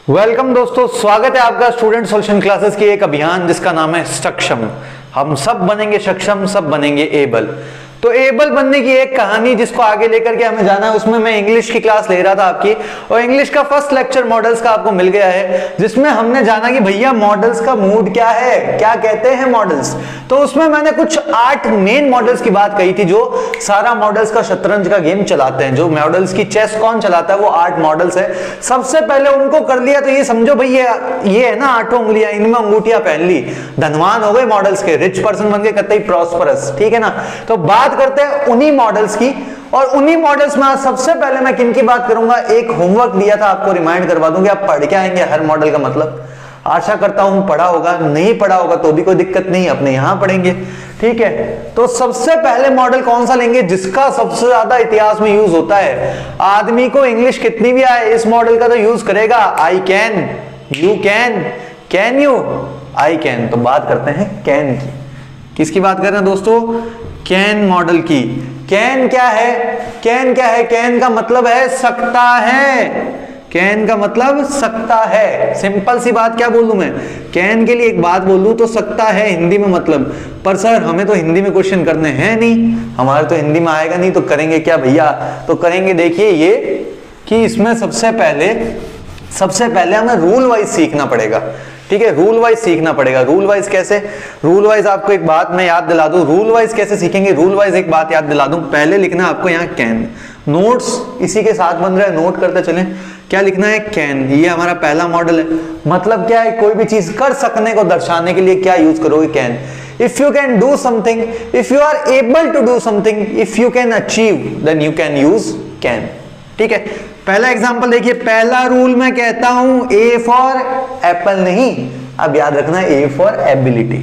Welcome दोस्तों, स्वागत है आपका स्टूडेंट सॉल्यूशन क्लासेस की एक अभियान जिसका नाम है सक्षम। हम सब बनेंगे सक्षम, सब बनेंगे एबल। तो एबल बनने की एक कहानी जिसको आगे लेकर के हमें जाना है, उसमें मैं इंग्लिश की क्लास ले रहा था आपकी, और इंग्लिश का फर्स्ट लेक्चर मॉडल्स का आपको मिल गया है, जिसमें हमने जाना कि भैया मॉडल्स का मूड क्या है, क्या कहते हैं मॉडल्स। तो उसमें मैंने कुछ 8 मेन मॉडल्स की बात कही थी जो सारा मॉडल्स का शतरंज का गेम चलाते हैं। जो मॉडल्स की चेस कौन चलाता है वो 8 मॉडल्स है। सबसे पहले उनको कर लिया तो ये समझो भाई ये है ना 8 उंगलियां, इनमें अंगूठियां पहन ली, धनवान हो गए मॉडल्स के, रिच पर्सन बन गए, कतई प्रॉस्परस। ठीक है ना। तो बात करते हैं उन्हीं मॉडल्स की, और उन्हीं मॉडल्स में आज सबसे पहले मैं किन की बात करूंगा। एक होमवर्क दिया था आपको, रिमाइंड करवा दूंगी, आप पढ़ के आएंगे हर मॉडल का मतलब। आशा करता हूं पढ़ा होगा, नहीं पढ़ा होगा तो भी कोई दिक्कत नहीं, अपने यहां पढ़ेंगे। ठीक है। तो सबसे पहले मॉडल कौन सा लेंगे जिसका सबसे ज्यादा इतिहास में यूज होता है। आदमी को इंग्लिश कितनी भी आए, इस मॉडल का तो यूज करेगा। I can, you can, can you, I can. तो बात करते हैं कैन की। किसकी बात कर रहे हैं दोस्तों? कैन मॉडल की। कैन क्या है? कैन क्या है? कैन का मतलब है सकता है। कैन का मतलब सकता है। सिंपल सी बात, क्या बोलूं मैं, कैन के लिए एक बात बोलूं तो सकता है हिंदी में मतलब। पर सर हमें तो हिंदी में क्वेश्चन करने हैं नहीं, हमारे तो हिंदी में आएगा नहीं, तो करेंगे क्या भैया? तो करेंगे देखिए ये कि इसमें सबसे पहले हमें रूल वाइज सीखना पड़ेगा। ठीक है, रूल वाइज सीखना पड़ेगा। रूल वाइज कैसे? रूल वाइज आपको एक बात मैं याद दिला दूं, रूल वाइज कैसे सीखेंगे। रूल वाइज एक बात याद दिला दूं, पहले लिखना आपको यहाँ कैन। नोट्स इसी के साथ बन रहा है, नोट करते चलें। क्या लिखना है? कैन। ये हमारा पहला मॉडल है। मतलब क्या है? कोई भी चीज कर सकने को दर्शाने के लिए क्या यूज करोगे? Can. If you can do something, if you are able to do something, if you can achieve, then you can use can. ठीक है। पहला एग्जांपल देखिए, पहला रूल मैं कहता हूं ए फॉर एप्पल नहीं, अब याद रखना A for ability.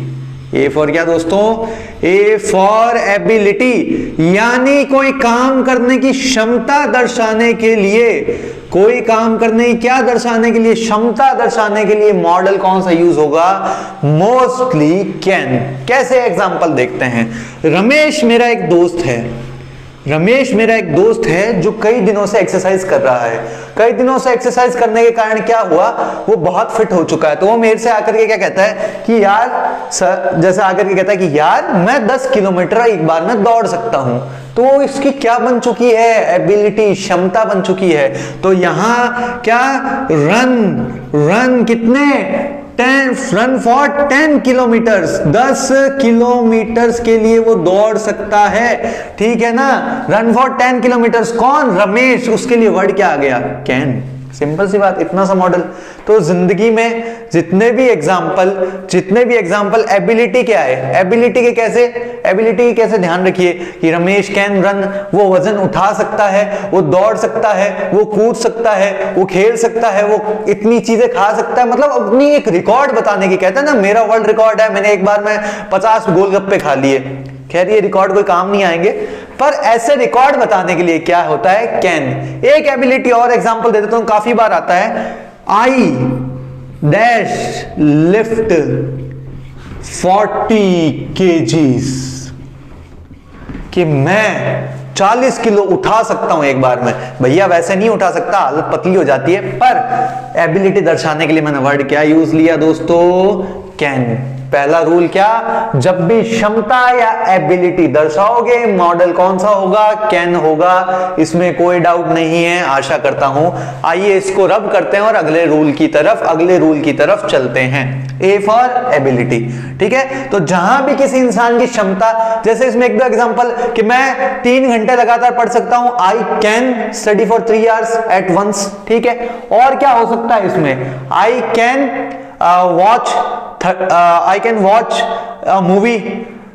A for क्या दोस्तों? ए फॉर एबिलिटी, यानी कोई काम करने की क्षमता दर्शाने के लिए, कोई काम करने की क्या दर्शाने के लिए? क्षमता दर्शाने के लिए मॉडल कौन सा यूज होगा? Mostly can. कैसे? एग्जांपल देखते हैं। रमेश मेरा एक दोस्त है, रमेश मेरा एक दोस्त है जो कई दिनों से एक्सरसाइज कर रहा है। कई दिनों से एक्सरसाइज करने के कारण क्या हुआ, वो बहुत फिट हो चुका है। तो वो मेरे से आकर के क्या कहता है कि यार सर, जैसे आकर के कहता है कि यार मैं 10 किलोमीटर एक बार में दौड़ सकता हूं। तो इसकी क्या बन चुकी है? एबिलिटी, क्षमता बन चुकी है। तो यहां क्या? रन कितने? रन फॉर 10 किलोमीटर्स, 10 किलोमीटर्स के लिए वो दौड़ सकता है। ठीक है ना। Run for 10 kilometres. कौन? रमेश। उसके लिए वर्ड क्या आ गया? कैन। सिंपल सी बात, इतना सा मॉडल। तो जिंदगी में जितने भी एग्जाम्पल एबिलिटी क्या है? एबिलिटी के कैसे? एबिलिटी के कैसे ध्यान रखिए कि रमेश कैन रन, वो वजन उठा सकता है, वो दौड़ सकता है, वो कूद सकता है, वो खेल सकता है, वो इतनी चीजें खा सकता है। मतलब अपनी एक रिकॉर्ड बताने की। कहते हैं ना मेरा वर्ल्ड रिकॉर्ड है, मैंने एक बार में 50 गोलगप्पे खा लिए। खैर ये रिकॉर्ड कोई काम नहीं आएंगे, पर ऐसे रिकॉर्ड बताने के लिए क्या होता है? कैन। एक एबिलिटी और एग्जांपल दे देता हूं, काफी बार आता है। आई डैश लिफ्ट 40 kgs, कि मैं 40 किलो उठा सकता हूं एक बार में। भैया वैसे नहीं उठा सकता, हालत पतली हो जाती है। पर एबिलिटी दर्शाने के लिए मैंने वर्ड क्या यूज लिया दोस्तों? कैन। पहला रूल क्या? जब भी क्षमता या एबिलिटी दर्शाओगे मॉडल कौन सा होगा? कैन होगा। इसमें कोई डाउट नहीं है, आशा करता हूं। आइए इसको रब करते हैं और अगले रूल की तरफ चलते हैं। A for ability. ठीक है। तो जहां भी किसी इंसान की क्षमता, जैसे इसमें एक दो एग्जांपल कि मैं 3 घंटे लगातार पढ़ सकता हूं, I can study for 3 hours at once. ठीक है। और क्या हो सकता है इसमें? I can watch movie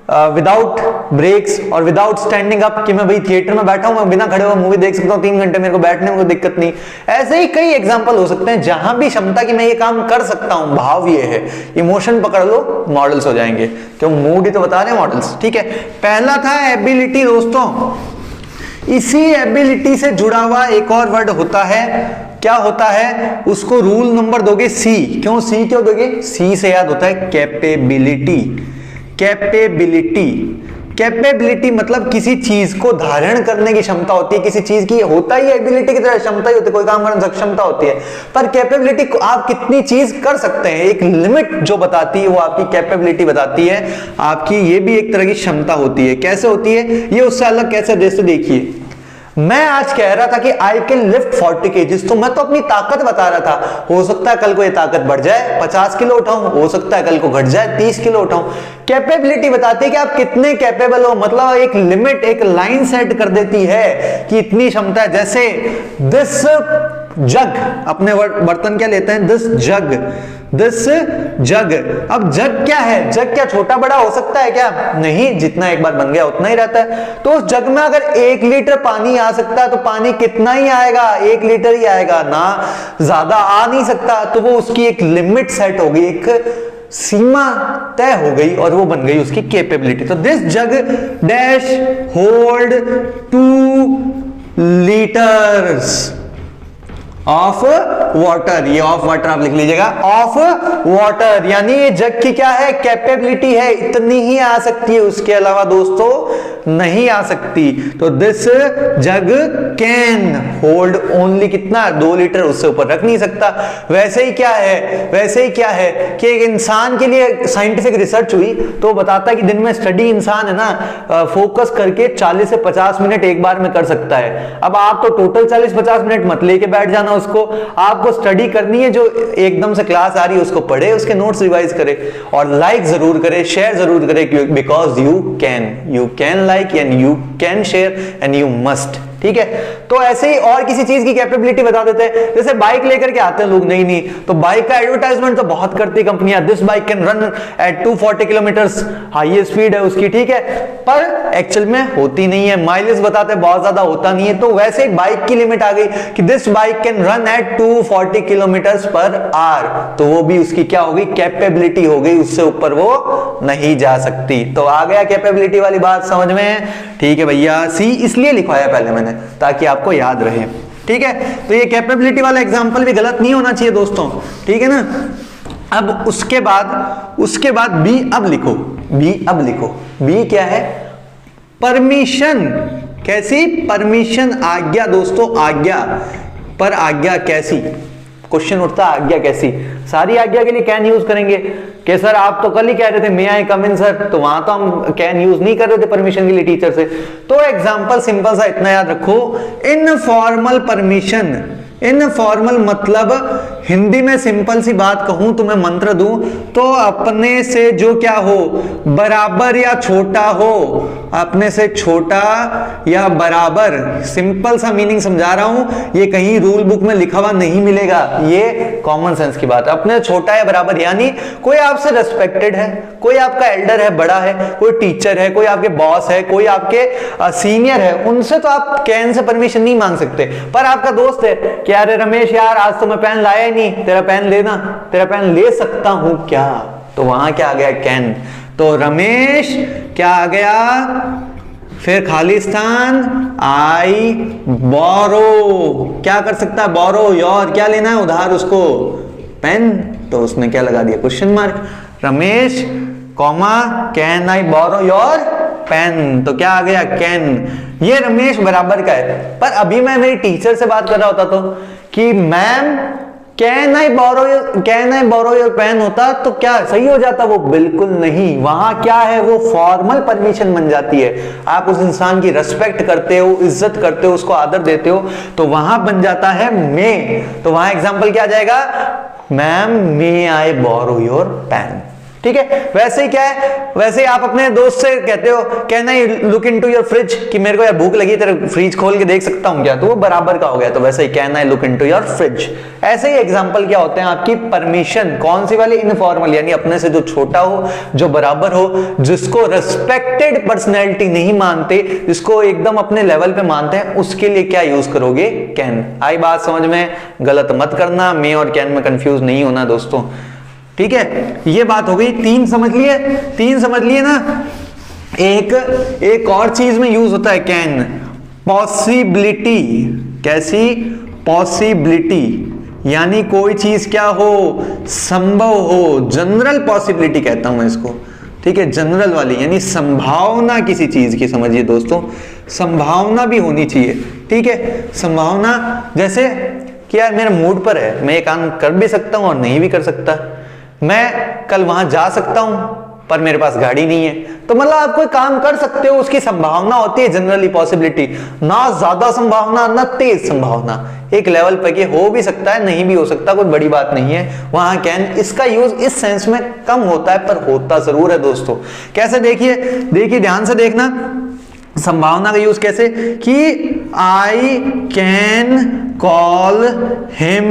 without breaks और विदाउट स्टैंडिंग अप, कि मैं भाई थिएटर में बैठा हूं, मैं बिना खड़े हुए मूवी देख सकता हूं 3 घंटे, मेरे को बैठने में कोई दिक्कत नहीं। ऐसे ही कई एग्जांपल हो सकते हैं जहां भी क्षमता की मैं ये काम कर सकता हूं, भाव ये है। इमोशन पकड़ लो, मॉडल्स हो जाएंगे, क्यों मूड ही तो बता रहे हैं मॉडल्स। ठीक है। पहला था एबिलिटी दोस्तों। इसी एबिलिटी से जुड़ा हुआ एक और वर्ड होता है, क्या होता है? उसको रूल नंबर दोगे सी। क्यों सी क्यों दोगे? सी से याद होता है कैपेबिलिटी। कैपेबिलिटी। कैपेबिलिटी मतलब किसी चीज को धारण करने की क्षमता होती है, किसी चीज की होता ही एबिलिटी की तरह क्षमता ही होती है, कोई काम करने की क्षमता होती है, पर कैपेबिलिटी आप कितनी चीज कर सकते हैं एक लिमिट जो बताती है वो आपकी कैपेबिलिटी बताती है। आपकी ये भी एक तरह की क्षमता होती है। कैसे होती है ये उससे अलग कैसे, जैसे देखिए मैं आज कह रहा था कि आई कैन लिफ्ट 40 केजीज, तो मैं तो अपनी ताकत बता रहा था। हो सकता है कल को ये ताकत बढ़ जाए 50 किलो उठाऊं, हो सकता है कल को घट जाए 30 किलो उठाऊं। कैपेबिलिटी बताती है कि आप कितने कैपेबल हो, मतलब एक लिमिट एक लाइन सेट कर देती है कि इतनी क्षमता है। जैसे दिस जग, अपने बर्तन क्या लेते हैं, दिस जग। अब जग क्या है, जग क्या छोटा बड़ा हो सकता है क्या, नहीं, जितना एक बार बन गया उतना ही रहता है। तो उस जग में अगर 1 लीटर पानी आ सकता है तो पानी कितना ही आएगा, 1 लीटर ही आएगा ना, ज्यादा आ नहीं सकता। तो वो उसकी एक लिमिट सेट हो गई, एक सीमा तय हो गई और वो बन गई उसकी कैपेबिलिटी। तो this jug dash hold 2 litres of water, ये ऑफ वाटर आप लिख लीजिएगा, ऑफ वाटर, यानी ये जग की क्या है, कैपेबिलिटी है, इतनी ही आ सकती है, उसके अलावा दोस्तों नहीं आ सकती। तो this jug can hold only कितना, 2 लीटर, उससे ऊपर रख नहीं सकता। वैसे ही क्या है कि एक इंसान के लिए साइंटिफिक रिसर्च हुई तो बताता है कि दिन में स्टडी इंसान है ना फोकस करके 40 से 50 मिनट एक बार में कर सकता है। अब आप तो टोटल 40-50 मिनट मत लेके बैठ जाना उसको, आपको स्टडी करनी है, जो एकदम से क्लास आ रही है उसको पढ़े, उसके नोट्स रिवाइज करे और लाइक जरूर करे, शेयर जरूर करे, because you can like and you can share and you must. ठीक है, तो ऐसे ही और किसी चीज की कैपेबिलिटी बता देते हैं। जैसे बाइक लेकर के आते हैं लोग, नहीं तो बाइक का एडवर्टाइजमेंट तो बहुत करती है कंपनियां, this bike can run at 240 kilometres, highest speed है उसकी, ठीक है, पर एक्चुअल में होती नहीं है, माइलेज बताते हैं बहुत ज्यादा होता नहीं है। तो वैसे ही बाइक की लिमिट आ गई कि this bike can run at 240 kilometres per hour, तो वो भी उसकी क्या हो गई, कैपेबिलिटी हो गई, उससे ऊपर वो नहीं जा सकती। तो आ गया कैपेबिलिटी वाली बात समझ में, ठीक है भैया। सी इसलिए लिखवाया पहले मैंने ताकि आपको याद रहे, ठीक है। तो ये कैपेबिलिटी वाला एग्जांपल भी गलत नहीं होना चाहिए दोस्तों, ठीक है ना। अब उसके बाद बी अब लिखो, बी क्या है, परमिशन। कैसी, परमिशन, आज्ञा दोस्तों, आज्ञा, पर आज्ञा कैसी, क्वेश्चन उठता है आज्ञा कैसी। सारी आज्ञा के लिए कैन यूज करेंगे कि सर आप तो कल ही कह रहे थे मे आई कम इन सर, तो वहां तो हम कैन यूज नहीं कर रहे थे परमिशन के लिए टीचर से। तो एग्जांपल सिंपल सा इतना याद रखो, इनफॉर्मल परमिशन, इनफॉर्मल मतलब हिंदी में सिंपल सी बात कहूं तुम्हें मंत्र दूं तो अपने से जो क्या हो, बराबर या छोटा हो, अपने से छोटा या बराबर, सिंपल सा मीनिंग समझा रहा हूं, ये कहीं रूल बुक में लिखा हुआ नहीं मिलेगा, ये कॉमन सेंस की बात है। अपने छोटा या बराबर यानी कोई आपसे रेस्पेक्टेड है, कोई आपका एल्डर है, बड़ा है, कोई टीचर है, कोई आपके बॉस है, कोई आपके सीनियर है, उनसे तो आप कैन से परमिशन नहीं मांग सकते। पर आपका दोस्त है कि अरे रमेश यार आज तो मैं पेन लाया ही नहीं, तेरा पेन लेना, तेरा पेन ले सकता हूं क्या, तो वहां क्या आ गया, कैन। तो रमेश क्या आ गया, फिर खालिस्तान, आई बोरो, क्या कर सकता है, बोरो योर, क्या लेना है उधार उसको, पेन, तो उसने क्या लगा दिया, question mark. Ramesh comma can I borrow your pen, तो क्या आ गया, कैन। ये रमेश बराबर का है। पर अभी मैं मेरी टीचर से बात कर रहा होता तो कि ma'am can I borrow your pen होता तो क्या सही हो जाता, वो बिल्कुल नहीं। वहां क्या है, वो फॉर्मल परमिशन बन जाती है, आप उस इंसान की रिस्पेक्ट करते हो, इज्जत करते हो, उसको आदर देते हो, तो वहां बन जाता है मे। तो वहां एग्जांपल क्या आ जाएगा, ma'am may I borrow your pen, ठीक है। वैसे ही क्या है, वैसे ही आप अपने दोस्त से कहते हो can I look into your fridge, कि मेरे को यार भूख लगी, तेरे फ्रिज खोल के देख सकता हूं क्या, तो वो बराबर का हो गया। तो वैसे he can I look into your fridge. ऐसे ही एग्जांपल क्या होते हैं आपकी, परमिशन, कौन सी वाली, इनफॉर्मल, यानी अपने से जो छोटा हो, जो बराबर हो, जिसको रेस्पेक्टेड पर्सनैलिटी नहीं मानते, जिसको एकदम अपने लेवल पे मानते हैं, उसके लिए क्या यूज करोगे, कैन। आई बात समझ में, गलत मत करना, मे और कैन में कंफ्यूज नहीं होना दोस्तों, ठीक है। ये बात हो गई, तीन समझ लिए ना। एक और चीज में यूज होता है कैन, पॉसिबिलिटी। कैसी, पॉसिबिलिटी, यानी कोई चीज क्या हो, संभव हो, जनरल पॉसिबिलिटी कहता हूं मैं इसको, ठीक है, जनरल वाली, यानी संभावना किसी चीज की, समझिए दोस्तों, संभावना भी होनी चाहिए। ठीक है, संभावना जैसे कि यार मेरा मूड पर है, मैं ये काम कर भी सकता हूं और नहीं भी कर सकता, मैं कल वहां जा सकता हूं पर मेरे पास गाड़ी नहीं है, तो मतलब आप कोई काम कर सकते हो, उसकी संभावना होती है, जनरली पॉसिबिलिटी, ना ज्यादा संभावना ना तेज संभावना, एक लेवल पे कि हो भी सकता है नहीं भी हो सकता, कोई बड़ी बात नहीं है, वहां कैन, इसका यूज इस सेंस में कम होता है पर होता जरूर है दोस्तों। कैसे, देखिए ध्यान से देखना, संभावना का यूज कैसे कि I can call him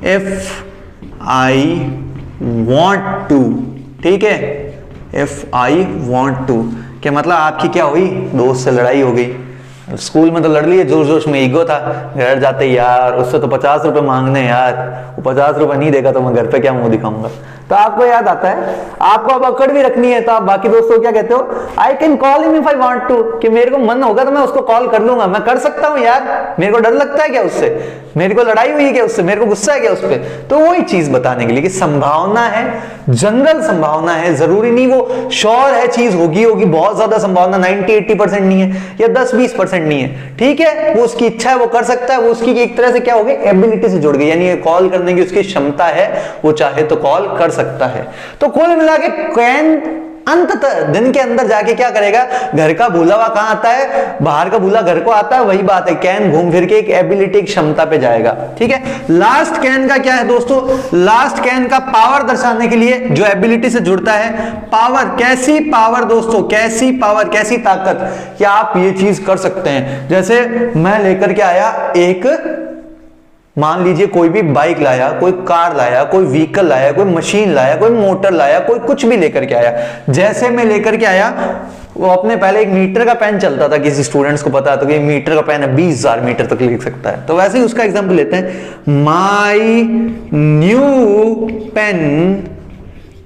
if I want to. ठीक है, इफ आई वॉन्ट टू क्या मतलब, आपकी क्या हुई, दोस्त से लड़ाई हो गई, स्कूल में तो लड़ लिए, जोश जोश में ईगो था, घर जाते यार उससे तो 50 रुपए मांगने, यार वो 50 रुपए नहीं देगा तो मैं घर पे क्या मुंह दिखाऊंगा, तो आपको याद आता है, आपको अब अकड़ भी रखनी है, तो आप बाकी दोस्तों को क्या कहते हो, I can call him if I want to, कि मेरे को मन होगा तो मैं उसको कॉल कर लूंगा, मैं कर सकता हूं यार, मेरे को डर लगता है क्या उससे, मेरे को लड़ाई हुई है क्या उससे, मेरे को गुस्सा है क्या उस पर, तो वही चीज बताने के लिए कि संभावना है, जनरल संभावना है, जरूरी नहीं वो श्योर है चीज होगी बहुत ज्यादा संभावना 90-80% नहीं है या 10-20% नहीं है। ठीक है, वो उसकी इच्छा है, वो कर सकता है, वो उसकी एक तरह से क्या हो गई, एबिलिटी से जुड़ गई, यानी कॉल करने की उसकी क्षमता है, वो चाहे तो कॉल कर सकता है। तो कुल मिला के कैन अंततः दिन के अंदर जाके क्या करेगा, घर का भूला हुआ कहां आता है, बाहर का भूला घर को आता है, वही बात है, कैन घूम फिर के एक एबिलिटी, एक क्षमता पे जाएगा। ठीक है, लास्ट कैन का क्या है दोस्तों, लास्ट कैन का पावर दर्शाने के लिए जो एबिलिटी से जुड़ता है, पावर, कैसी पावर दोस्तों, कैसी पावर, कैसी ताकत कि आप ये चीज कर सकते हैं। जैसे मैं लेकर के आया एक, मान लीजिए कोई भी बाइक लाया, कोई कार लाया, कोई व्हीकल लाया, कोई मशीन लाया, कोई मोटर लाया, कोई कुछ भी लेकर के आया, जैसे मैं लेकर के आया, वो अपने पहले 1 मीटर का पेन चलता था, किसी स्टूडेंट्स को पता है तो कि मीटर का पेन है 20,000 मीटर तक लिख सकता है, तो वैसे ही उसका एग्जांपल लेते हैं, माई न्यू पेन।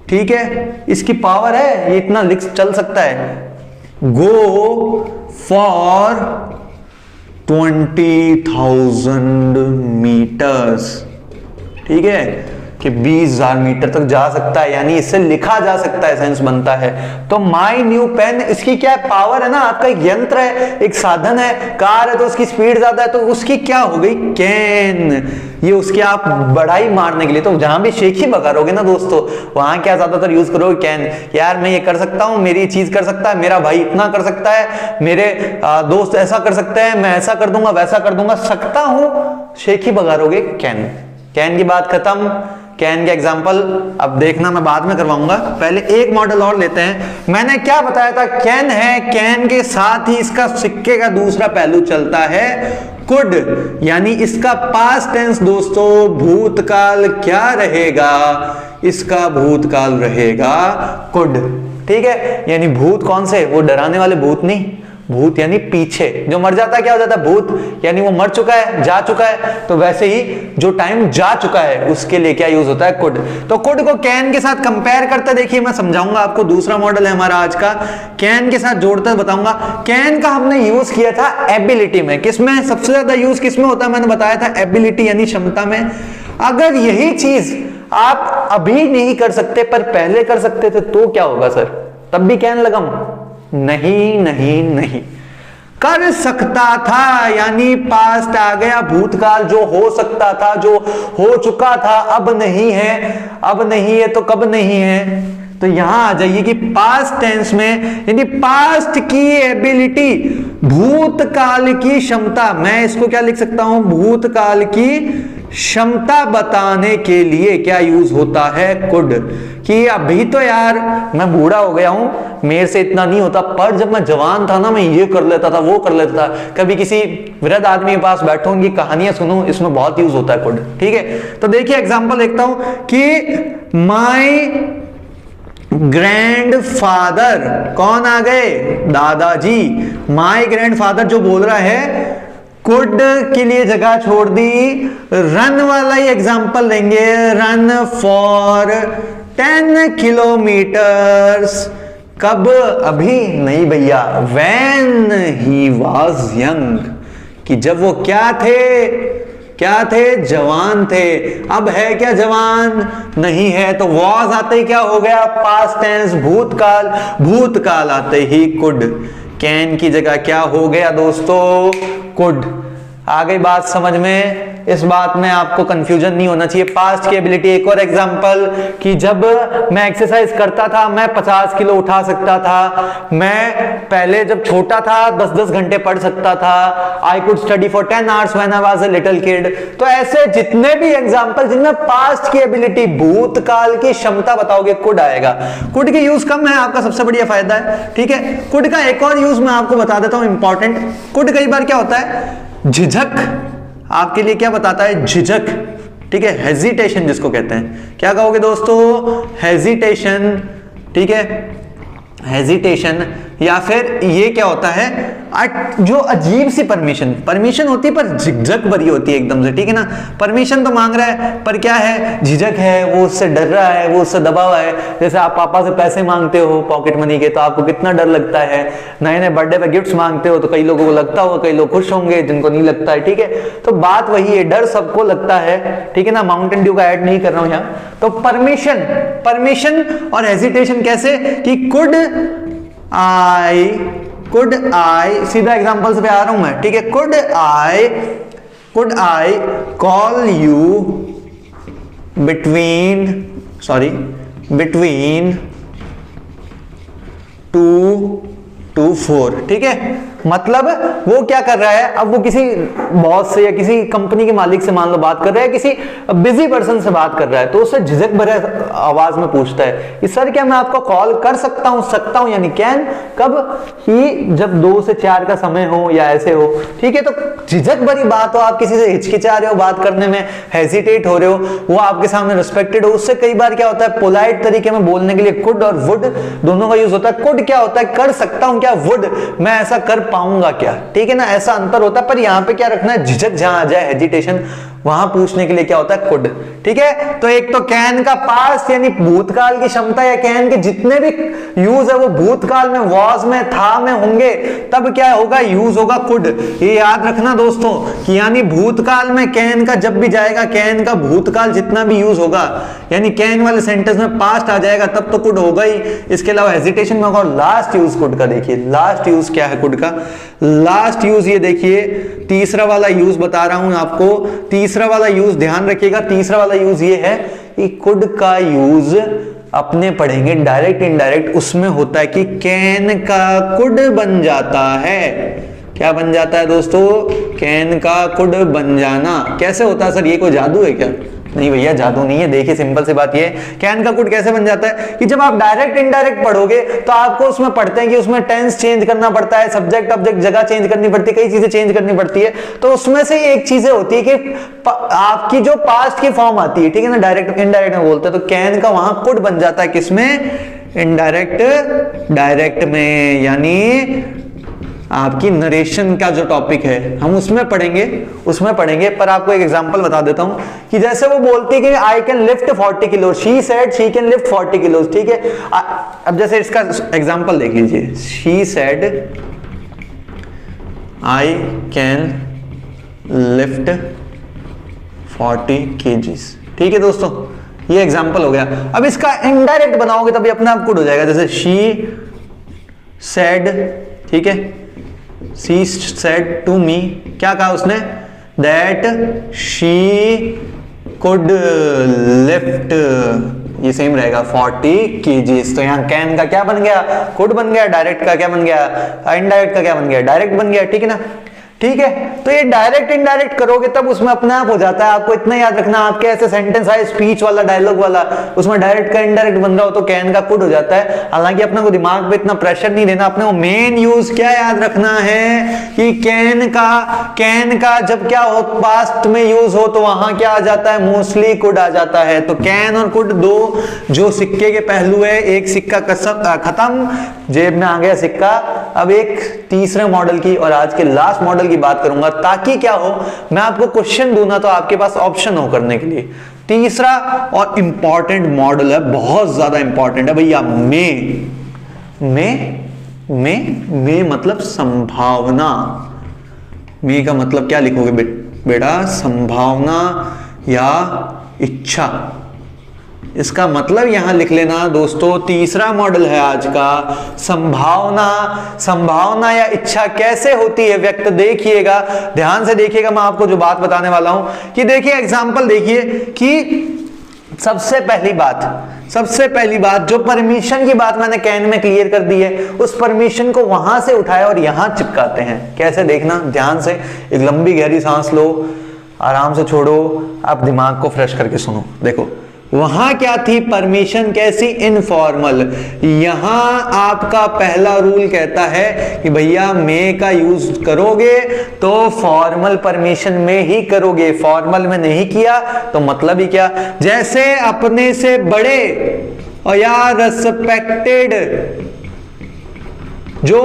ठीक है, इसकी पावर है, ये इतना लिख चल सकता है, गो फॉर 20,000 मीटर्स। ठीक है, कि 20,000 मीटर तक जा सकता है, यानी इससे लिखा जा सकता है, सेंस बनता है। तो माई न्यू पेन, इसकी क्या पावर है ना, आपका एक यंत्र है, एक साधन है, कार है तो उसकी स्पीड ज्यादा है, तो उसकी क्या हो गई, कैन, ये उसकी आप बढ़ाई मारने के लिए, तो जहां भी शेखी बगारोगे ना दोस्तों, वहां क्या ज्यादातर यूज करोगे, कैन, यार मैं ये कर सकता हूं, मेरी चीज कर सकता है, मेरा भाई इतना कर सकता है, मेरे दोस्त ऐसा कर सकते हैं, मैं ऐसा कर दूंगा, वैसा कर दूंगा, सकता हूं, शेखी बगारोगे, कैन। कैन की बात खत्म। कैन के एग्जाम्पल अब देखना मैं बाद में करवाऊंगा, पहले एक मॉडल और लेते हैं। मैंने क्या बताया था, कैन है, कैन के साथ ही इसका सिक्के का दूसरा पहलू चलता है, कुड, यानी इसका पास्ट टेंस दोस्तों, भूतकाल क्या रहेगा, इसका भूतकाल रहेगा कुड। ठीक है, यानी भूत कौन से, वो डराने वाले भूत नहीं, भूत यानी पीछे जो मर जाता है, क्या हो जाता है, भूत, यानी वो मर चुका है, जा चुका है, तो वैसे ही जो टाइम जा चुका है उसके लिए क्या यूज होता है, कुड। तो कुड को कैन के साथ कंपेयर करते देखिए, मैं समझाऊंगा आपको, दूसरा मॉडल है हमारा आज का, कैन के साथ जोड़ते बताऊंगा। कैन का हमने यूज किया था एबिलिटी में, किसमें सबसे ज्यादा यूज किसमें होता है, मैंने बताया था एबिलिटी यानी क्षमता में। अगर यही चीज आप अभी नहीं कर सकते पर पहले कर सकते थे तो क्या होगा सर, तब भी कैन लगम, नहीं नहीं नहीं, कर सकता था, यानी पास्ट आ गया, भूतकाल जो हो सकता था, जो हो चुका था, अब नहीं है, अब नहीं है तो कब नहीं है, तो यहां आ जाइए कि पास्ट टेंस में, यानी पास्ट की एबिलिटी, भूतकाल की क्षमता, मैं इसको क्या लिख सकता हूं, भूतकाल की क्षमता बताने के लिए क्या यूज होता है, कुड, कि अभी तो यार मैं बूढ़ा हो गया हूं, मेरे से इतना नहीं होता, पर जब मैं जवान था ना, मैं ये कर लेता था, वो कर लेता था। कभी किसी वृद्ध आदमी के पास बैठो, उनकी कहानियां सुनो, इसमें बहुत यूज होता है कुड। ठीक है, तो देखिए एग्जांपल देखता हूं कि माई ग्रैंडफादर, कौन आ गए, दादाजी, माई ग्रैंडफादर जो बोल रहा है, कुड के लिए जगह छोड़ दी, रन वाला ही एग्जांपल लेंगे, रन फॉर 10 किलोमीटर्स, कब, अभी नहीं भैया, व्हेन ही वाज यंग, कि जब वो क्या थे, क्या थे? जवान थे। अब है क्या जवान? नहीं है। तो वॉज आते ही क्या हो गया? पास्ट टेंस, भूतकाल। भूतकाल आते ही कुड। कैन की जगह क्या हो गया दोस्तों? कुड। आ गई बात समझ में? इस बात में आपको कंफ्यूजन नहीं होना चाहिए। पास्ट की एबिलिटी, एक और एग्जांपल, कि जब मैं एक्सरसाइज करता था मैं 50 किलो उठा सकता था। मैं पहले जब छोटा था 10-10 घंटे पढ़ सकता था। I could study for 10 hours when I was a little kid. तो ऐसे जितने भी एग्जांपल जिनमें पास्ट की एबिलिटी, भूतकाल की क्षमता बताओगे, कुड आएगा। कुड की यूज कम है, आपका सबसे बढ़िया फायदा है। ठीक है, कुड का एक और यूज मैं आपको बता देता हूं, इंपॉर्टेंट। कुड कई बार क्या होता है? झिझक। आपके लिए क्या बताता है? झिझक। ठीक है, हेजिटेशन जिसको कहते हैं। क्या कहोगे दोस्तों? हेजिटेशन। ठीक है, हेजिटेशन। या फिर ये क्या होता है? जो अजीब सी परमिशन होती है पर झिझक भरी होती है एकदम से। ठीक है ना, परमिशन तो मांग रहा है पर क्या है? झिझक है, वो उससे डर रहा है, वो उससे दबा हुआ है। जैसे आप पापा से पैसे मांगते हो पॉकेट मनी के, तो आपको कितना डर लगता है। नए नए बर्थडे पे गिफ्ट्स मांगते हो तो कई लोगों को लगता होगा, कई लोग खुश होंगे, जिनको नहीं लगता है। ठीक है, तो बात वही है, डर सबको लगता है। ठीक है ना, माउंटेन ड्यू का ऐड नहीं कर रहा हूं यहां। तो परमिशन और हेजिटेशन कैसे? कि कुड आई, सीधा एग्जांपल पे आ रहा हूं मैं। ठीक है, could I call you between 2 to 4। ठीक है, मतलब वो क्या कर रहा है? अब वो किसी बॉस से या किसी कंपनी के मालिक से मान लो बात कर रहा है, किसी बिजी पर्सन से बात कर रहा है, तो उससे झिझक भरे आवाज में पूछता है कि सर क्या मैं आपको कॉल कर सकता हूं यानी कैन, कब? ही जब 2 से 4 का समय हो या ऐसे हो। ठीक है, तो झिझक भरी बात हो, आप किसी से हिचकिचा रहे हो बात करने में, हेजिटेट हो रहे हो, वो आपके सामने रिस्पेक्टेड हो, उससे कई बार क्या होता है? पोलाइट तरीके में बोलने के लिए कुड और वुड दोनों का यूज होता है। कुड क्या होता है? कर सकता हूं क्या? वुड, मैं ऐसा कर पाऊंगा क्या? ठीक है ना, ऐसा अंतर होता है। पर यहां पे क्या रखना है? झिझक जहां आ जाए, हेजिटेशन, वहां पूछने के लिए क्या होता है? कुड। ठीक है, तो एक तो कैन का पास्ट यानी भूतकाल की क्षमता, या कैन के जितने भी यूज है वो भूतकाल में, वॉज में, था में होंगे, तब क्या होगा? यूज होगा कुड। ये याद रखना दोस्तों कि यानी भूतकाल में कैन का जब भी जाएगा, कैन का भूतकाल जितना भी यूज होगा, यानी कैन वाले सेंटेंस में पास्ट आ जाएगा तब तो कुड होगा ही। इसके अलावा हेजिटेशन में होगा। और लास्ट यूज कुड का देखिए, लास्ट यूज क्या है कुड का? लास्ट यूज ये देखिए, तीसरा वाला यूज बता रहा हूं आपको। तीसरा वाला यूज ध्यान रखिएगा, तीसरा वाला यूज ये है कि कुड का यूज अपने पढ़ेंगे डायरेक्ट इनडायरेक्ट, उसमें होता है कि कैन का कुड बन जाता है। क्या बन जाता है दोस्तों? कैन का कुड बन जाना। कैसे होता है सर, ये कोई जादू है क्या? नहीं भैया, जादू नहीं है। देखिए सिंपल सी बात ये है, कैन का कुड कैसे बन जाता है कि जब आप डायरेक्ट इनडायरेक्ट पढ़ोगे तो आपको उसमें पढ़ते हैं कि उसमें टेंस चेंज करना पड़ता है, सब्जेक्ट ऑब्जेक्ट जगह चेंज करनी पड़ती है, कई चीजें चेंज करनी पड़ती है। तो उसमें से एक चीजें होती है कि आपकी जो पास्ट की फॉर्म आती है, ठीक है ना, डायरेक्ट इनडायरेक्ट में बोलते हैं, तो कैन का वहां कुड बन जाता है किसमें? इनडायरेक्ट डायरेक्ट में। यानी आपकी नरेशन का जो टॉपिक है हम उसमें पढ़ेंगे। पर आपको एक एग्जांपल बता देता हूं कि जैसे वो बोलती है कि I can lift 40 kilo, she said she can lift 40 kilo. ठीक है, अब जैसे इसका एग्जांपल देख लीजिए, she said I can lift 40 kgs। ठीक है दोस्तों, ये एग्जांपल हो गया। अब इसका इनडायरेक्ट बनाओगे तभी अपने आप कुड हो जाएगा। जैसे शी सेड, ठीक है, she said to me, क्या कहा उसने? that she could lift, ये सेम रहेगा 40 kgs। तो यहाँ कैन का क्या बन गया? कुड बन गया। डायरेक्ट का क्या बन गया? इनडायरेक्ट का क्या बन गया? डायरेक्ट बन गया। ठीक है ना, ठीक है। तो ये डायरेक्ट इनडायरेक्ट करोगे तब उसमें अपने आप हो जाता है। आपको इतना याद रखना, आपके ऐसे सेंटेंस आए स्पीच वाला, डायलॉग वाला, उसमें डायरेक्ट का इनडायरेक्ट बन रहा हो तो कैन का कुड हो जाता है। हालांकि अपने को दिमाग पे इतना प्रेशर नहीं देना, अपने को मेन यूज क्या याद रखना है कि कैन का जब क्या हो, पास्ट में यूज हो तो वहां क्या आ जाता है? मोस्टली कुड आ जाता है। तो कैन और कुड दो जो सिक्के के पहलू है, एक सिक्का खत्म, जेब में आ गया सिक्का। अब एक तीसरे मॉडल की और आज के लास्ट मॉडल की बात करूंगा, ताकि क्या हो, मैं आपको क्वेश्चन दूंगा तो आपके पास ऑप्शन हो करने के लिए। तीसरा और इंपॉर्टेंट मॉडल है, बहुत ज्यादा इंपॉर्टेंट है भैया, मे मतलब संभावना। मे का मतलब क्या लिखोगे बेटा संभावना या इच्छा। इसका मतलब यहां लिख लेना दोस्तों, तीसरा मॉडल है आज का, संभावना। संभावना या इच्छा कैसे होती है व्यक्त, देखिएगा ध्यान से देखिएगा, मैं आपको जो बात बताने वाला हूं कि देखिए एग्जांपल देखिए कि सबसे पहली बात जो परमिशन की बात मैंने कैन में क्लियर कर दी है, उस परमिशन को वहां से उठाए और यहां चिपकाते हैं। कैसे देखना ध्यान से, एक लंबी गहरी सांस लो, आराम से छोड़ो, आप दिमाग को फ्रेश करके सुनो। देखो वहां क्या थी परमिशन, कैसी, इनफॉर्मल। यहां आपका पहला रूल कहता है कि भैया मे का यूज करोगे तो फॉर्मल परमिशन में ही करोगे, फॉर्मल में नहीं किया तो मतलब ही क्या। जैसे अपने से बड़े और या रिस्पेक्टेड जो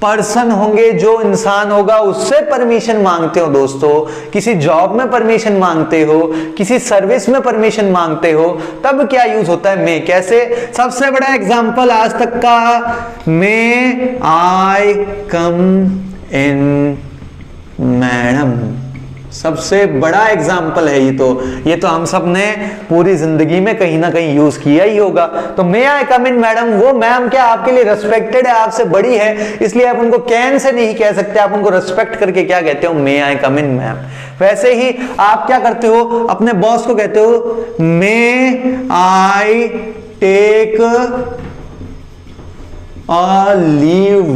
पर्सन होंगे, जो इंसान होगा, उससे परमिशन मांगते हो दोस्तों, किसी जॉब में परमिशन मांगते हो, किसी सर्विस में परमिशन मांगते हो, तब क्या यूज होता है मे। कैसे, सबसे बड़ा एग्जांपल आज तक का, मे आई कम इन मैडम, सबसे बड़ा एग्जाम्पल है ये तो हम सब ने पूरी जिंदगी में कहीं ना कहीं यूज किया ही होगा। तो मे आई कम इन मैडम, वो मैम क्या आपके लिए रेस्पेक्टेड है, आपसे बड़ी है, इसलिए आप उनको कैन से नहीं कह सकते, आप उनको रेस्पेक्ट करके क्या कहते हो, मे आई कम इन मैम। वैसे ही आप क्या करते हो, अपने बॉस को कहते हो may I take a leave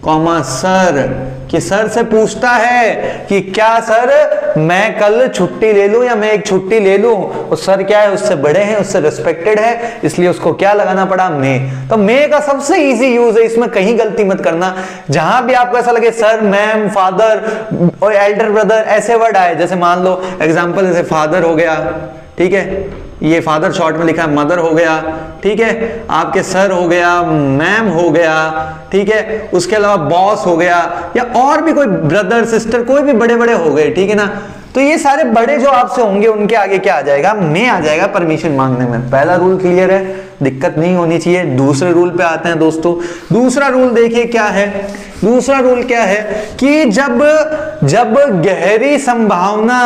comma sir, कि सर से पूछता है कि क्या सर मैं कल छुट्टी ले लूं या मैं एक छुट्टी ले लूं, और सर क्या है, उससे बड़े हैं, उससे रिस्पेक्टेड है, इसलिए उसको क्या लगाना पड़ा, मे। तो मे का सबसे इजी यूज है, इसमें कहीं गलती मत करना। जहां भी आपको ऐसा लगे सर, मैम, फादर और एल्डर ब्रदर ऐसे वर्ड आए, जैसे मान लो एग्जांपल जैसे फादर हो गया, ठीक है, ये फादर शॉर्ट में लिखा है, मदर हो गया, ठीक है, आपके सर हो गया, मैम हो गया, ठीक है, उसके अलावा बॉस हो गया, या और भी कोई ब्रदर सिस्टर, कोई भी बड़े बड़े हो गए, ठीक है ना। तो ये सारे बड़े जो आपसे होंगे उनके आगे क्या आ जाएगा, मे आ जाएगा परमिशन मांगने में। पहला रूल क्लियर है, दिक्कत नहीं होनी चाहिए। दूसरे रूल पे आते हैं दोस्तों। दूसरा रूल देखिए क्या है, दूसरा रूल क्या है कि जब गहरी संभावना,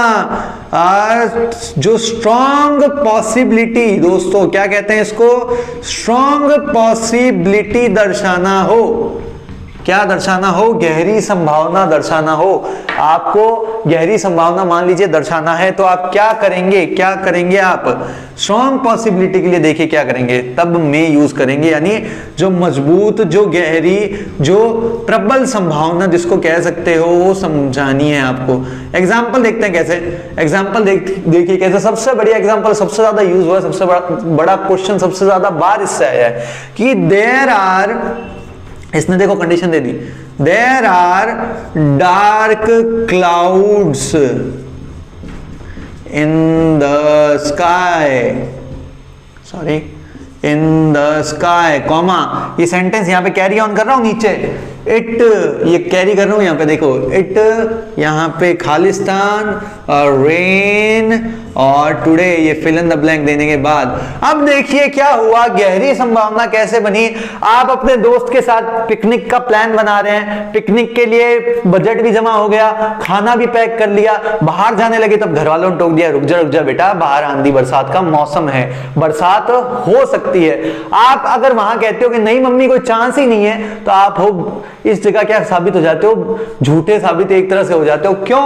जो स्ट्रॉन्ग पॉसिबिलिटी, दोस्तों क्या कहते हैं इसको, स्ट्रॉन्ग पॉसिबिलिटी दर्शाना हो, क्या दर्शाना हो, गहरी संभावना दर्शाना हो। आपको गहरी संभावना मान लीजिए दर्शाना है, तो आप क्या करेंगे आप स्ट्रॉन्ग पॉसिबिलिटी के लिए देखिए क्या करेंगे, तब में यूज करेंगे, यानी जो मजबूत, जो गहरी, जो प्रबल संभावना जिसको कह सकते हो, वो समझानी है आपको। एग्जाम्पल देखते हैं कैसे, एग्जाम्पल देखिए कैसे। सबसे बढ़िया एग्जाम्पल, सबसे ज्यादा यूज हुआ, सबसे बड़ा क्वेश्चन, सबसे ज्यादा बार इससे आया है कि देयर आर, इसने देखो कंडीशन दे दी, there are dark clouds in the sky, sorry in the sky, comma, ये सेंटेंस यहां पे कैरी ऑन कर रहा हूं नीचे, इट, ये कैरी कर रहा हूं यहां पे, देखो इट, यहां पे खालिस्तान और रेन और टुडे, ये फिल इन द ब्लैंक देने के बाद अब देखिए क्या हुआ, गहरी संभावना कैसे बनी। आप अपने दोस्त के साथ पिकनिक का प्लान बना रहे हैं, पिकनिक के लिए बजट भी जमा हो गया, खाना भी पैक कर लिया, बाहर जाने लगे तब घर वालों ने टोक दिया, रुक जा बेटा, बाहर आंधी बरसात का मौसम है, बरसात हो सकती है। आप अगर वहां कहते हो कि नहीं मम्मी कोई चांस ही नहीं है, तो आप हो इस जगह क्या साबित हो जाते हो, झूठे साबित एक तरह से हो जाते हो। क्यों,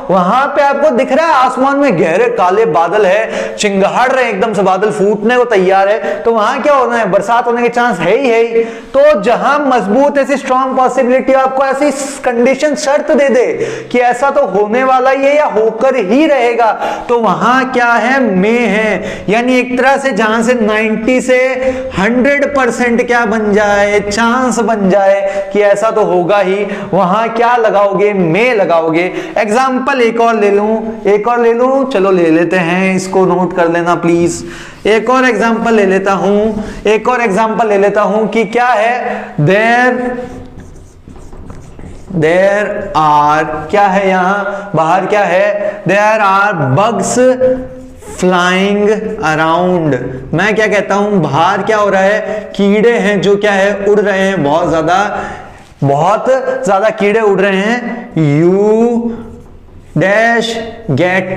वहां पे आपको दिख रहा है आसमान में गहरे काले बादल है, चिंगाड़ रहे, एकदम से बादल फूटने को तैयार है, तो वहां क्या होना है, बरसात होने के चांस है ही। तो जहां मजबूत ऐसी स्ट्रॉन्ग पॉसिबिलिटी आपको ऐसी कंडीशन शर्त दे दे कि ऐसा तो होने वाला ही है या होकर ही रहेगा, तो वहां क्या है, मे है। यानी एक तरह से जहां से 90 से 100% क्या बन जाए, चांस बन जाए कि ऐसा तो होगा ही, वहां क्या लगाओगे, मे लगाओगे। एग्जाम्पल एक और ले लूं, चलो ले लेते हैं, इसको नोट कर लेना प्लीज। एक और एग्जाम्पल ले लेता हूं कि क्या है, देयर आर, क्या है यहां बाहर, क्या है, there are bugs flying around. मैं क्या कहता हूं, बाहर क्या हो रहा है, कीड़े हैं जो क्या है, उड़ रहे हैं, बहुत ज्यादा कीड़े उड़ रहे हैं। यू डैश गेट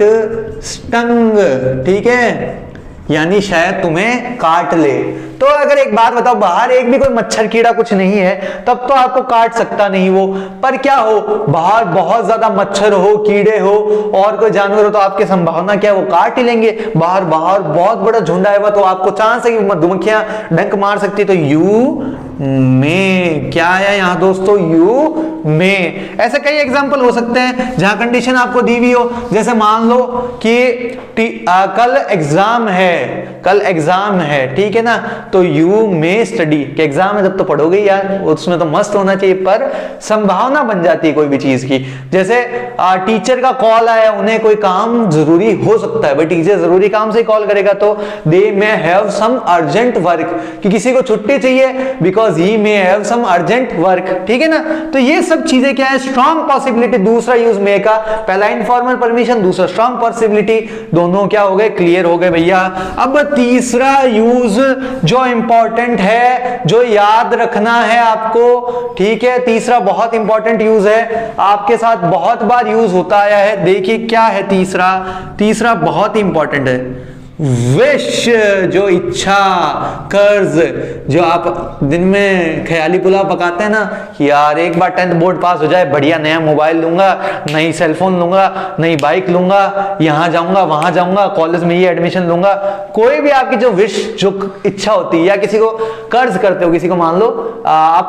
स्टंग, ठीक है, यानी शायद तुम्हें काट ले। तो अगर एक बात बताओ, बाहर एक भी कोई मच्छर कीड़ा कुछ नहीं है तब तो आपको काट सकता नहीं वो, पर क्या हो बाहर बहुत ज्यादा मच्छर हो, कीड़े हो और कोई जानवर हो तो आपकी संभावना क्या है वो काट ही लेंगे। बाहर बहुत बड़ा झुंड आया हुआ तो आपको चांस है कि मधुमक्खियां डंक मार सकती है। तो यू में क्या है यहां दोस्तों, यू में। ऐसे कई एग्जाम्पल हो सकते हैं जहां कंडीशन आपको दी हुई हो, जैसे मान लो कि कल एग्जाम है, ठीक है ना, तो यू में स्टडी, कि एग्जाम है जब तो पढ़ोगे यार, उसमें तो मस्त होना चाहिए, पर संभावना बन जाती है कोई भी चीज की। जैसे टीचर का कॉल आया, उन्हें कोई काम जरूरी हो सकता है, भाई टीचर जरूरी काम से कॉल करेगा तो they may have some urgent work, कि किसी को छुट्टी चाहिए because he may have some urgent work, ठीक है ना। तो ये सब चीजें क्या है, स्ट्रॉन्ग पॉसिबिलिटी, दूसरा यूज मे का, पहला इनफॉर्मल परमिशन, दूसरा स्ट्रॉन्ग पॉसिबिलिटी, दोनों क्या हो गए, क्लियर हो गए भैया। अब तीसरा यूज जो इंपॉर्टेंट है, जो याद रखना है आपको, ठीक है, तीसरा बहुत इंपॉर्टेंट यूज है, आपके साथ बहुत बार यूज होता आया है। देखिए क्या है तीसरा बहुत इंपॉर्टेंट है, विश, जो इच्छा, कर्ज, जो आप दिन में ख्याली पुलाव पकाते हैं ना कि यार एक बार 10th बोर्ड पास हो जाए, बढ़िया नया मोबाइल लूंगा, नई सेलफोन लूंगा, नई बाइक लूंगा, यहां जाऊंगा वहां जाऊंगा, कॉलेज में ये एडमिशन लूंगा, कोई भी आपकी जो विश, जो इच्छा होती है, या किसी को कर्ज करते हो, किसी को मान लो आप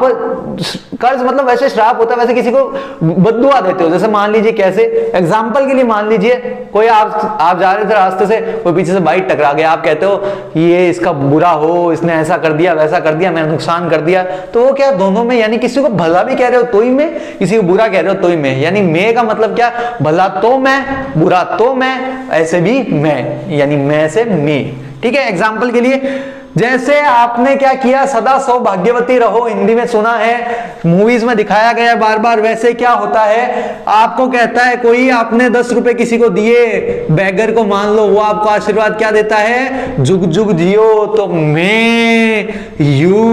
कर्ज मतलब वैसे श्राप होता है, वैसे किसी को बद्दुआ देते हो, जैसे मान लीजिए कैसे, एग्जाम्पल के लिए मान लीजिए कोई आप जा रहे थे रास्ते से, कोई पीछे से बाइक टकरा गया, आप कहते हो ये इसका बुरा हो, इसने ऐसा कर दिया वैसा कर दिया, मैंने नुकसान कर दिया, तो वो क्या दोनों में, यानी किसी को भला भी कह रहे हो तो ही में, किसी को बुरा कह रहे हो तो ही में, यानी मैं का मतलब क्या, भला तो मैं, बुरा तो मैं, ऐसे भी मैं, यानी मैं से मैं, ठीक है। एग्जाम्पल के लिए जैसे आपने क्या किया, सदा सौभाग्यवती रहो, हिंदी में सुना है, मूवीज में दिखाया गया है बार बार, वैसे क्या होता है, आपको कहता है कोई, आपने 10 रुपए किसी को दिए, बैगर को मान लो, वो आपको आशीर्वाद क्या देता है, जुग जुग जियो, तो may you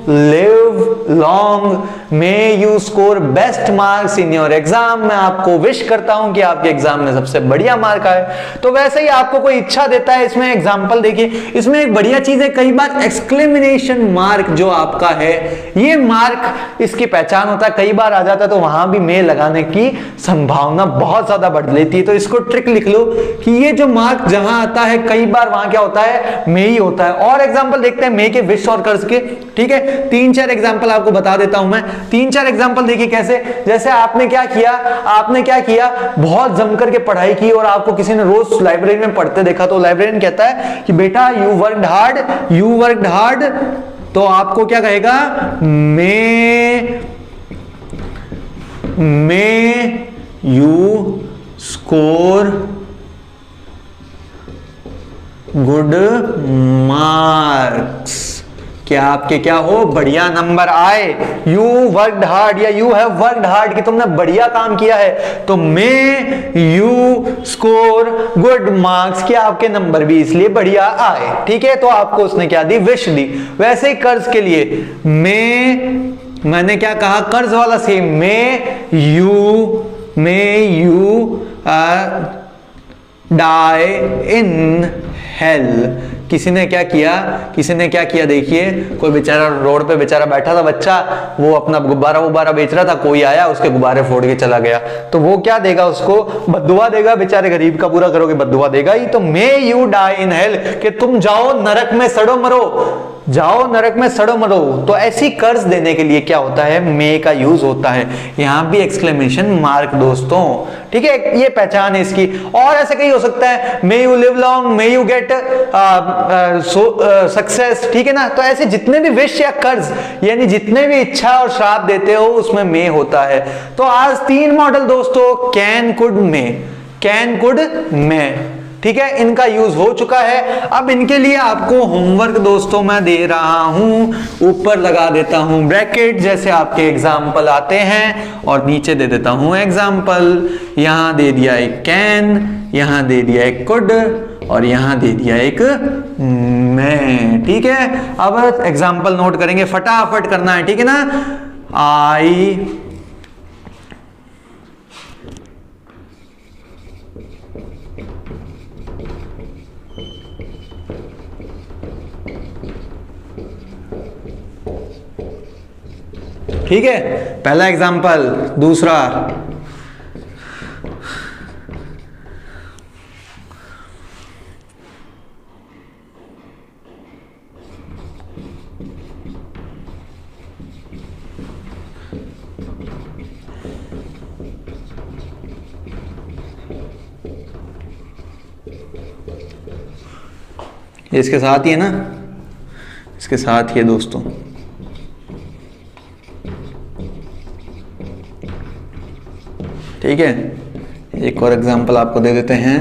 live long, may you score best marks in your exam, मैं आपको विश करता हूं कि आपके एग्जाम में सबसे बढ़िया मार्क आए। तो वैसे ही आपको कोई इच्छा देता है, इसमें एग्जाम्पल देखिए, इसमें एक बढ़िया चीज है, कई बार एक्सक्लेमेशन मार्क जो आपका है, ये मार्क इसकी पहचान होता है, कई बार आ जाता है, तो वहां भी मे लगाने की संभावना बहुत ज्यादा बढ़ लेती है। तो इसको ट्रिक लिख लो कि ये जो मार्क जहां आता है, कई बार वहां क्या होता है, मे ही होता है। और एग्जाम्पल देखते हैं मे के, विश और कर्ज के, ठीक है, 3-4 एग्जाम्पल आपको बता देता हूं मैं, 3-4 एग्जाम्पल देखिए कैसे। जैसे आपने क्या किया, बहुत जमकर के पढ़ाई की और आपको किसी ने रोज लाइब्रेरी में पढ़ते देखा, तो लाइब्रेरियन कहता है कि बेटा यू वर्कड हार्ड, तो आपको क्या कहेगा, may you score good marks, क्या आपके क्या हो, बढ़िया नंबर आए। यू वर्कड हार्ड या यू हैव वर्कड हार्ड, कि तुमने बढ़िया काम किया है, तो may you score good marks, कि आपके नंबर भी इसलिए बढ़िया आए, ठीक है। तो आपको उसने क्या दी, विश दी। वैसे ही कर्ज के लिए मैंने क्या कहा, कर्ज वाला same, may you die in hell, किसी ने क्या किया देखिए, कोई बेचारा रोड पे बेचारा बैठा था बच्चा, वो अपना गुब्बारा बेच रहा था, कोई आया उसके गुब्बारे फोड़ के चला गया, तो वो क्या देगा, उसको बद्दुआ देगा, बेचारे गरीब का पूरा करोगे, बद्दुआ देगा ही। तो may you die in hell, कि तुम जाओ नरक में सड़ो मरो, तो ऐसी कर्ज देने के लिए क्या होता है, मे का यूज होता है। यहां भी एक्सक्लेमेशन मार्क दोस्तों, ठीक है, ये पहचान है इसकी। और ऐसे कहीं हो सकता है, may you live long, may you get success, ठीक है ना। तो ऐसे जितने भी विश या कर्ज, यानी जितने भी इच्छा और श्राप देते हो, उसमें मे होता है। तो आज 3 मॉडल दोस्तों, कैन, कुड, मे, ठीक है, इनका यूज हो चुका है। अब इनके लिए आपको होमवर्क दोस्तों मैं दे रहा हूं, ऊपर लगा देता हूं ब्रैकेट, जैसे आपके एग्जाम्पल आते हैं, और नीचे दे देता हूं एग्जाम्पल। यहां दे दिया एक कैन, यहां दे दिया एक कुड, और यहां दे दिया एक मैं, ठीक है। अब एग्जाम्पल नोट करेंगे, फटाफट करना है, ठीक है ना। ठीक है, पहला एग्जाम्पल। दूसरा, इसके साथ ही है ना, इसके साथ ही है दोस्तों। ठीक है, एक और एग्जांपल आपको दे देते हैं।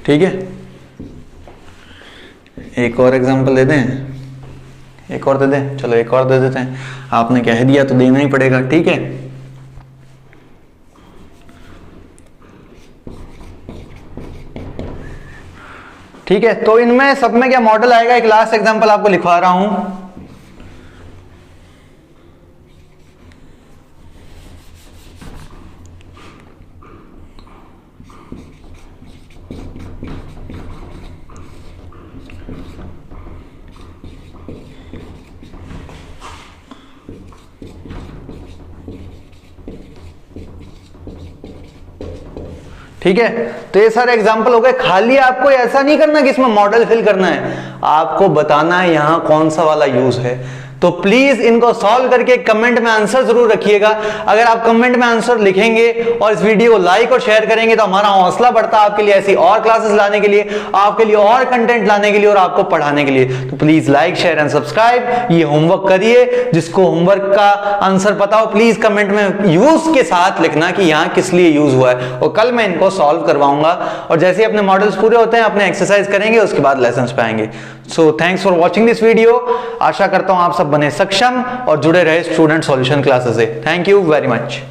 ठीक है, एक और एग्जांपल दे दें, एक और दे दें, चलो एक और दे देते हैं। आपने कह दिया तो देना ही पड़ेगा। ठीक है, ठीक है, तो इनमें सब में क्या मॉडल आएगा, एक लास्ट एग्जांपल आपको लिखवा रहा हूं। ठीक है, तो ये सारे एग्जाम्पल हो गए। खाली आपको ऐसा नहीं करना कि इसमें मॉडल फिल करना है, आपको बताना है यहां कौन सा वाला यूज है। तो प्लीज इनको सॉल्व करके कमेंट में आंसर जरूर रखिएगा। अगर आप कमेंट में आंसर लिखेंगे और इस वीडियो को लाइक और शेयर करेंगे तो हमारा हौसला बढ़ता है आपके लिए ऐसी और क्लासेस लाने के लिए, आपके लिए और कंटेंट लाने के लिए और आपको पढ़ाने के लिए। तो please like, share and subscribe. ये होमवर्क करिए, जिसको होमवर्क का आंसर पता हो प्लीज कमेंट में यूज के साथ लिखना कि यहाँ किस लिए यूज हुआ है, और कल मैं इनको सॉल्व करवाऊंगा। और जैसे अपने मॉडल्स पूरे होते हैं अपने एक्सरसाइज करेंगे, उसके बाद लेसन पे आएंगे। So thanks for watching this video. आशा करता हूं आप सब बने सक्षम और जुड़े रहे स्टूडेंट सॉल्यूशन क्लासेस से। Thank you very much.